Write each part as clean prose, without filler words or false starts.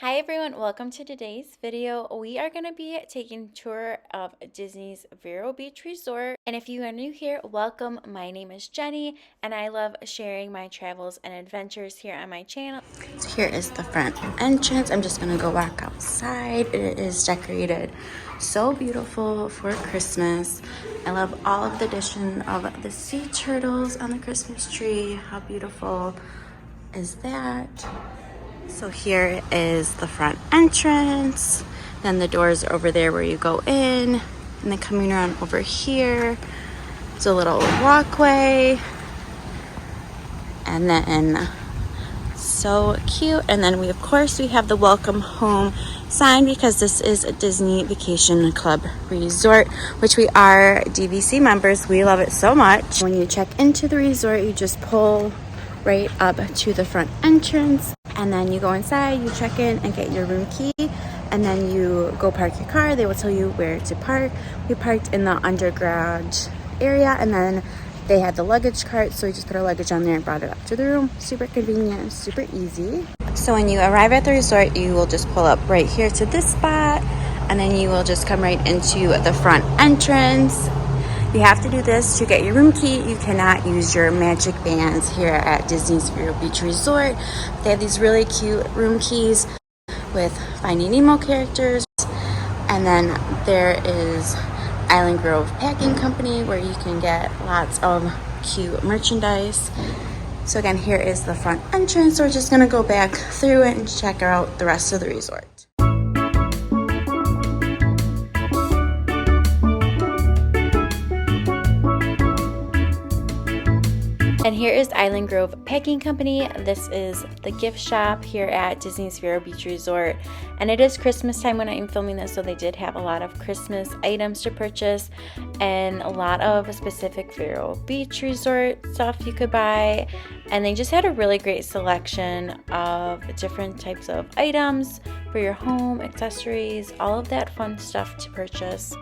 Hi everyone, welcome to today's video. We are going to be taking a tour of Disney's Vero Beach Resort. And if you are new here, welcome. My name is Jenny and I love sharing my travels and adventures here on my channel. So here is the front entrance. I'm just going to go walk outside. It is decorated so beautiful for Christmas. I love all of the addition of the sea turtles on the Christmas tree. How beautiful is that? So here is the front entrance, then the doors over there where you go in, and then coming around over here, it's a little walkway, and then so cute. And then we have the welcome home sign because this is a Disney Vacation Club resort, which we are DVC members. We love it so much. When you check into the resort, you just pull right up to the front entrance, and then you go inside, you check in and get your room key, and then you go park your car. They will tell you where to park. We parked in the underground area, and then they had the luggage cart, so we just put our luggage on there and brought it up to the room. Super convenient, super easy. So when you arrive at the resort, you will just pull up right here to this spot, and then you will just come right into the front entrance. You have to do this to get your room key. You cannot use your magic bands here at Disney's Vero Beach Resort. They have these really cute room keys with Finding Nemo characters. And then there is Island Grove Packing Company where you can get lots of cute merchandise. So again, here is the front entrance. So we're just gonna go back through it and check out the rest of the resort. And here is Island Grove Packing Company. This is the gift shop here at Disney's Vero Beach Resort. And it is Christmas time when I'm filming this, so they did have a lot of Christmas items to purchase and a lot of specific Vero Beach Resort stuff you could buy. And they just had a really great selection of different types of items for your home, accessories, all of that fun stuff to purchase.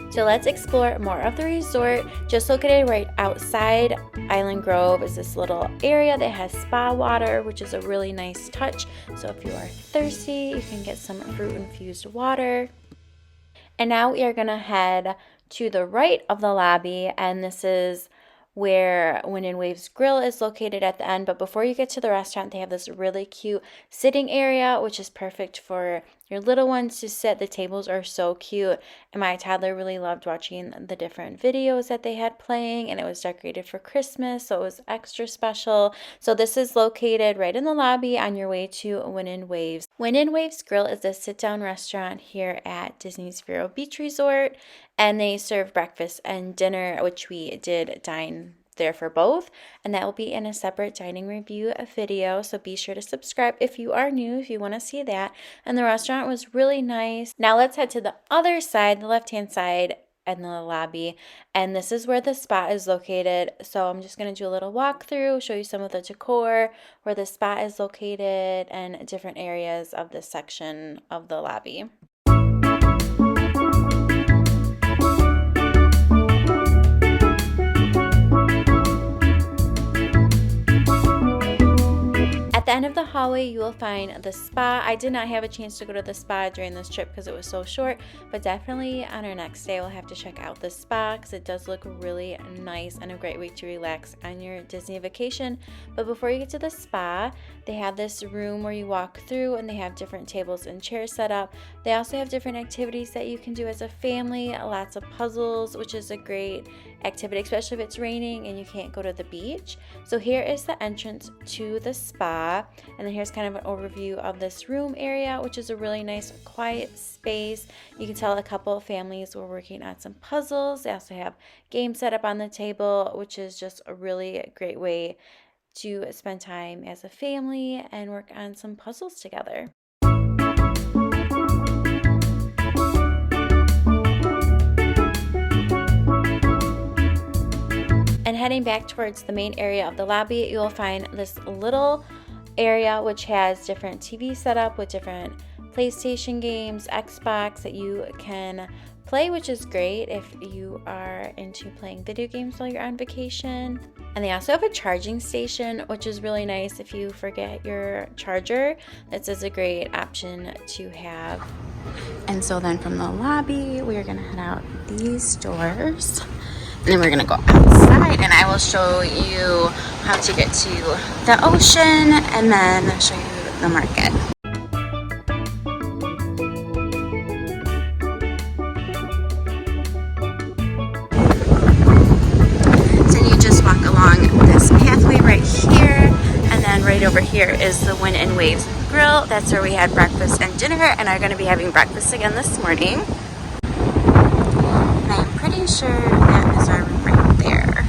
So let's explore more of the resort. Just located right outside Island Grove is this little area that has spa water, which is a really nice touch. So if you are thirsty, you can get some fruit-infused water. And now we are gonna head to the right of the lobby, and this is where Wind and Waves Grill is located at the end. But before you get to the restaurant, they have this really cute sitting area, which is perfect for your little ones to sit. The tables are so cute, and my toddler really loved watching the different videos that they had playing, and it was decorated for Christmas, so it was extra special. So this is located right in the lobby on your way to Wind and Waves. Wind and Waves Grill is a sit-down restaurant here at Disney's Vero Beach Resort, and they serve breakfast and dinner, which we did dine there for both, and that will be in a separate dining review video, so be sure to subscribe if you are new, if you want to see that. And the restaurant was really nice. Now let's head to the other side, the left-hand side in the lobby, and this is where the spa is located. So I'm just going to do a little walkthrough, show you some of the decor, where the spa is located, and different areas of this section of the lobby. At the end of the hallway, you will find the spa. I did not have a chance to go to the spa during this trip because it was so short, but definitely on our next day, we'll have to check out the spa because it does look really nice and a great way to relax on your Disney vacation. But before you get to the spa, they have this room where you walk through, and they have different tables and chairs set up. They also have different activities that you can do as a family, lots of puzzles, which is a great activity, especially if it's raining and you can't go to the beach. So here is the entrance to the spa, and then here's kind of an overview of this room area, which is a really nice quiet space. You can tell a couple of families were working on some puzzles. They also have games set up on the table, which is just a really great way to spend time as a family and work on some puzzles together. And heading back towards the main area of the lobby, you will find this little area, which has different TV setup with different PlayStation games, Xbox that you can play, which is great if you are into playing video games while you're on vacation. And they also have a charging station, which is really nice if you forget your charger. This is a great option to have. And so then from the lobby, we're gonna head out these doors. And then we're gonna go outside and I will show you how to get to the ocean and then show you the market. So you just walk along this pathway right here, and then right over here is the Wind and Waves Grill. That's where we had breakfast and dinner and are gonna be having breakfast again this morning. And I'm pretty sure that is our room right there.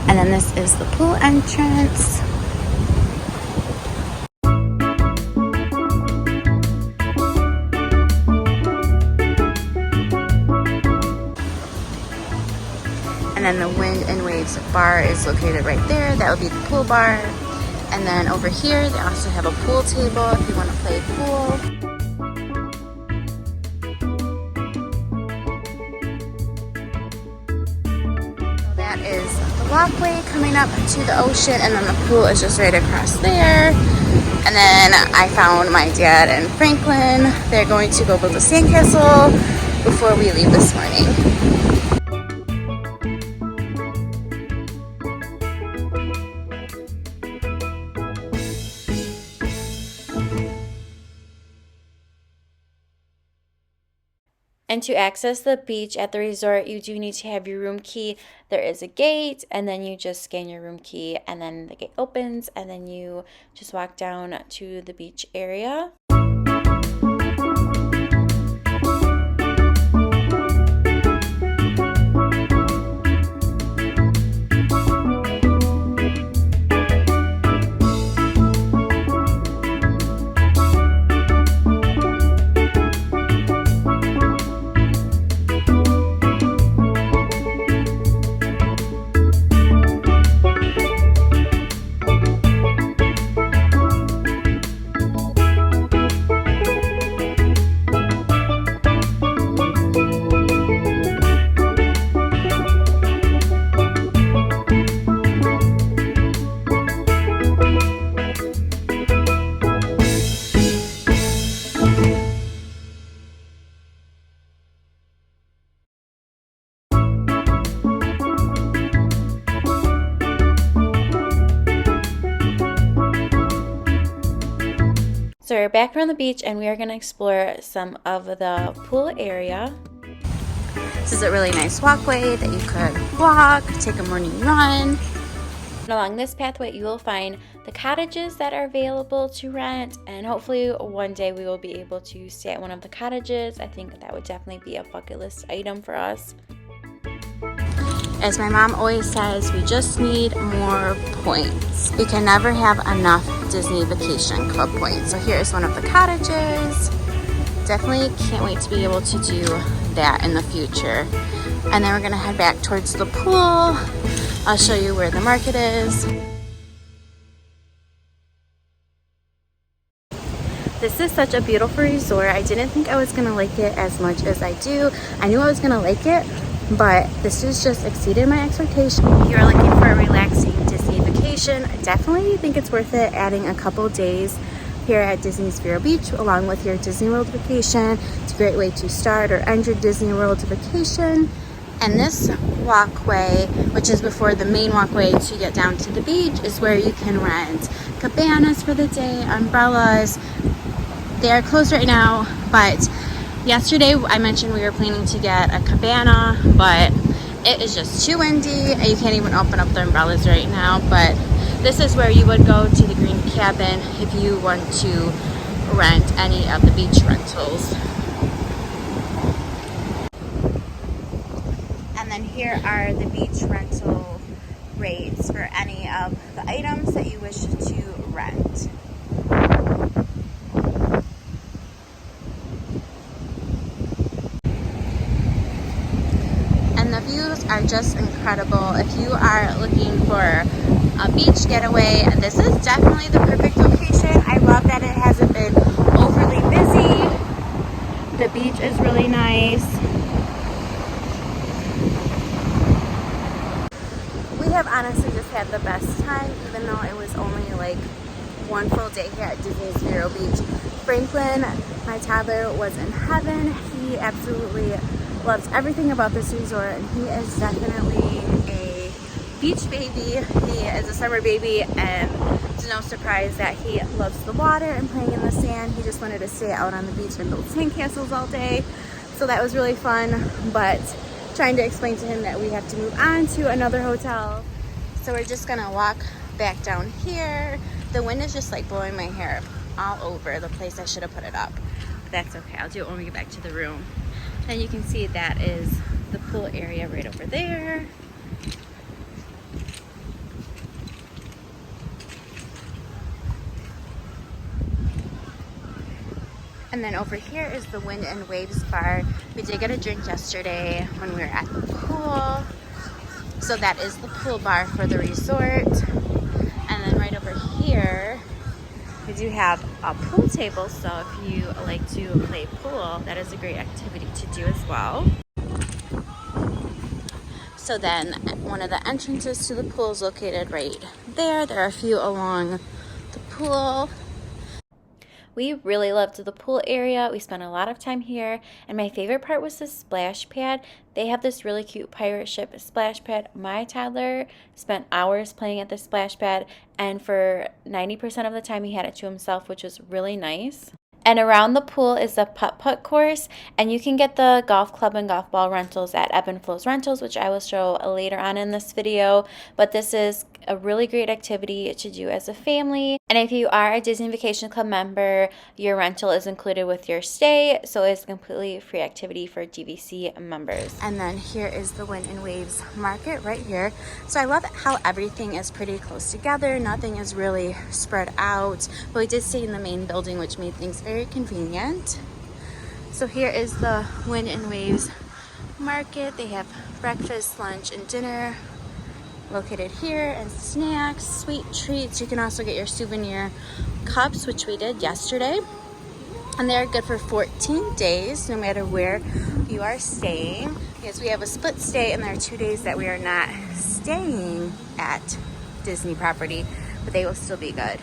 And then this is the pool entrance. And then the Wind and Waves bar is located right there. That would be the pool bar. And then over here, they also have a pool table if you want to play pool. So that is the walkway coming up to the ocean, and then the pool is just right across there. And then I found my dad and Franklin. They're going to go build a sandcastle before we leave this morning. And to access the beach at the resort, you do need to have your room key. There is a gate, and then you just scan your room key, and then the gate opens, and then you just walk down to the beach area. So we're back from the beach and we are going to explore some of the pool area. This is a really nice walkway that you could walk, take a morning run. And along this pathway you will find the cottages that are available to rent, and hopefully one day we will be able to stay at one of the cottages. I think that would definitely be a bucket list item for us. As my mom always says, we just need more points. We can never have enough Disney Vacation Club points. So here is one of the cottages. Definitely can't wait to be able to do that in the future. And then we're gonna head back towards the pool. I'll show you where the market is. This is such a beautiful resort. I didn't think I was gonna like it as much as I do. I knew I was gonna like it, but this has just exceeded my expectations. If you're looking for a relaxing Disney vacation, I definitely think it's worth it adding a couple days here at Disney's Vero Beach along with your Disney World vacation. It's a great way to start or end your Disney World vacation. And this walkway, which is before the main walkway to get down to the beach, is where you can rent cabanas for the day, umbrellas. They are closed right now, but yesterday I mentioned we were planning to get a cabana, but it is just too windy and you can't even open up the umbrellas right now. But this is where you would go to the green cabin if you want to rent any of the beach rentals. And then here are the beach rental rates for any of the items that you wish to rent. And the views are just incredible. If you are looking for a beach getaway, this is definitely the perfect location. I love that it hasn't been overly busy. The beach is really nice. We have honestly just had the best time, even though it was only like one full day here at Disney's Vero Beach. Franklin, my toddler, was in heaven. He absolutely loves everything about this resort, and he is definitely a beach baby. He is a summer baby, and it's no surprise that he loves the water and playing in the sand. He just wanted to stay out on the beach and build sandcastles all day, so that was really fun. But trying to explain to him that we have to move on to another hotel. So we're just gonna walk back down here. The wind is just like blowing my hair all over the place. I should have put it up. But that's okay, I'll do it when we get back to the room. And you can see that is the pool area right over there. And then over here is the Wind and Waves bar. We did get a drink yesterday when we were at the pool. So that is the pool bar for the resort. And then right over here, we do have a pool table. So if you like to play pool, that is a great activity to do as well. So then one of the entrances to the pool is located right there. There are a few along the pool. We really loved the pool area. We spent a lot of time here, and my favorite part was the splash pad. They have this really cute pirate ship splash pad. My toddler spent hours playing at the splash pad, and for 90% of the time he had it to himself, which was really nice. And around the pool is the putt-putt course, and you can get the golf club and golf ball rentals at Ebb and Flow's Rentals, which I will show later on in this video. But this is a really great activity to do as a family. And if you are a Disney Vacation Club member, your rental is included with your stay, so it's a completely free activity for DVC members. And then here is the Wind and Waves Market right here. So I love how everything is pretty close together. Nothing is really spread out. But we did stay in the main building, which made things very convenient. So here is the Wind and Waves Market. They have breakfast, lunch, and dinner located here, and snacks, sweet treats. You can also get your souvenir cups, which we did yesterday, and they're good for 14 days no matter where you are staying, because we have a split stay and there are 2 days that we are not staying at Disney property, but they will still be good.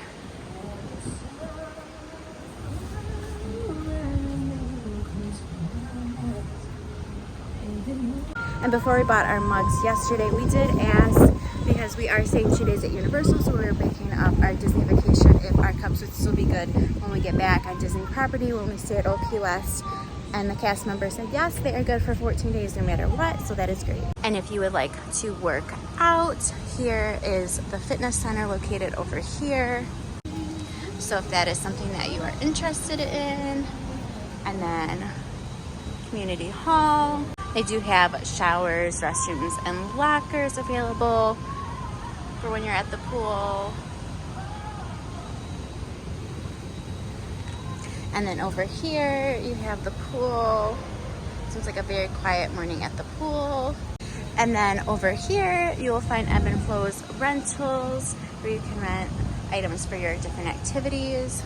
And before we bought our mugs yesterday, we did ask, because we are staying 2 days at Universal, so we were picking up our Disney vacation, if our cups would still be good when we get back on Disney property, when we stay at Old Key West. And the cast member said, yes, they are good for 14 days no matter what, so that is great. And if you would like to work out, here is the fitness center located over here. So if that is something that you are interested in. And then community hall. They do have showers, restrooms, and lockers available for when you're at the pool. And then over here, you have the pool. Seems like a very quiet morning at the pool. And then over here, you will find Ebb and Flow's Rentals, where you can rent items for your different activities.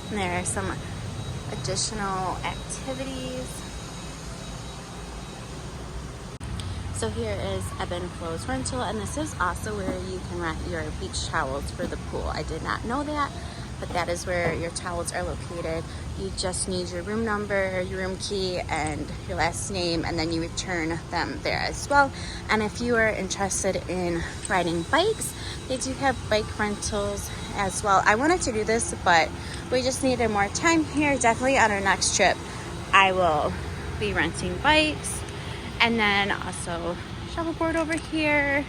And there are some additional activities. So here is Ebb and Flow's Rental, and this is also where you can rent your beach towels for the pool. I did not know that, but that is where your towels are located. You just need your room number, your room key, and your last name, and then you return them there as well. And if you are interested in riding bikes, they do have bike rentals as well. I wanted to do this, but we just needed more time here. Definitely on our next trip, I will be renting bikes. And then also shuffleboard over here.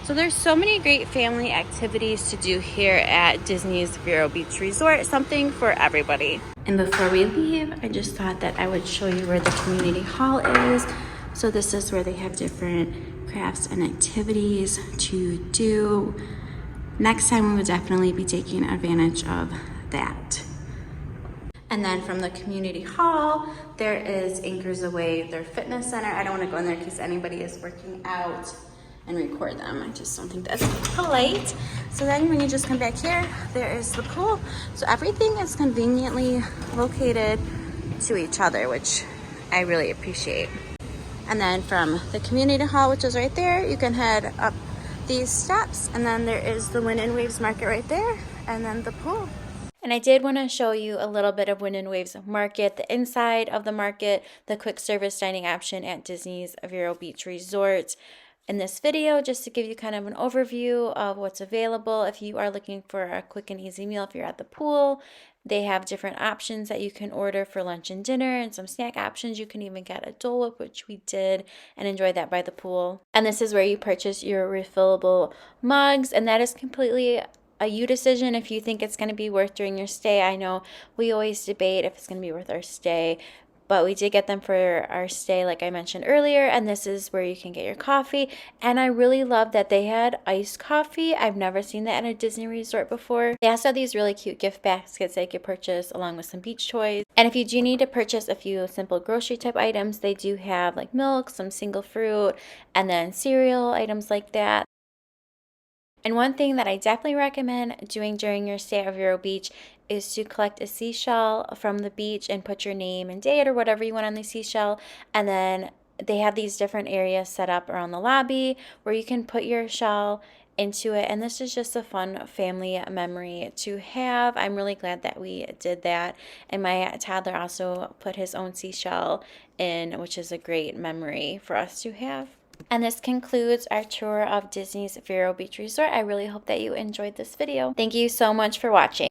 So there's so many great family activities to do here at Disney's Vero Beach Resort, something for everybody. And before we leave, I just thought that I would show you where the community hall is. So this is where they have different crafts and activities to do. Next time we will definitely be taking advantage of that. And then from the community hall, there is Anchors Away, their fitness center. I don't want to go in there in case anybody is working out and record them. I just don't think that's polite. So then when you just come back here, there is the pool. So everything is conveniently located to each other, which I really appreciate. And then from the community hall, which is right there, you can head up these steps, and then there is the Wind and Waves Market right there, and then the pool. And I did want to show you a little bit of Wind and Waves Market, the inside of the market, the quick service dining option at Disney's Vero Beach Resort in this video, just to give you kind of an overview of what's available. If you are looking for a quick and easy meal, if you're at the pool, they have different options that you can order for lunch and dinner and some snack options. You can even get a Dole Whip, which we did, and enjoy that by the pool. And this is where you purchase your refillable mugs, and that is completely a you decision if you think it's going to be worth during your stay. I know we always debate if it's going to be worth our stay, but we did get them for our stay, like I mentioned earlier, and this is where you can get your coffee. And I really love that they had iced coffee. I've never seen that at a Disney resort before. They also have these really cute gift baskets that you could purchase along with some beach toys. And if you do need to purchase a few simple grocery type items, they do have like milk, some single fruit, and then cereal items like that. And one thing that I definitely recommend doing during your stay at Vero Beach is to collect a seashell from the beach and put your name and date or whatever you want on the seashell. And then they have these different areas set up around the lobby where you can put your shell into it. And this is just a fun family memory to have. I'm really glad that we did that. And my toddler also put his own seashell in, which is a great memory for us to have. And this concludes our tour of Disney's Vero Beach Resort. I really hope that you enjoyed this video. Thank you so much for watching.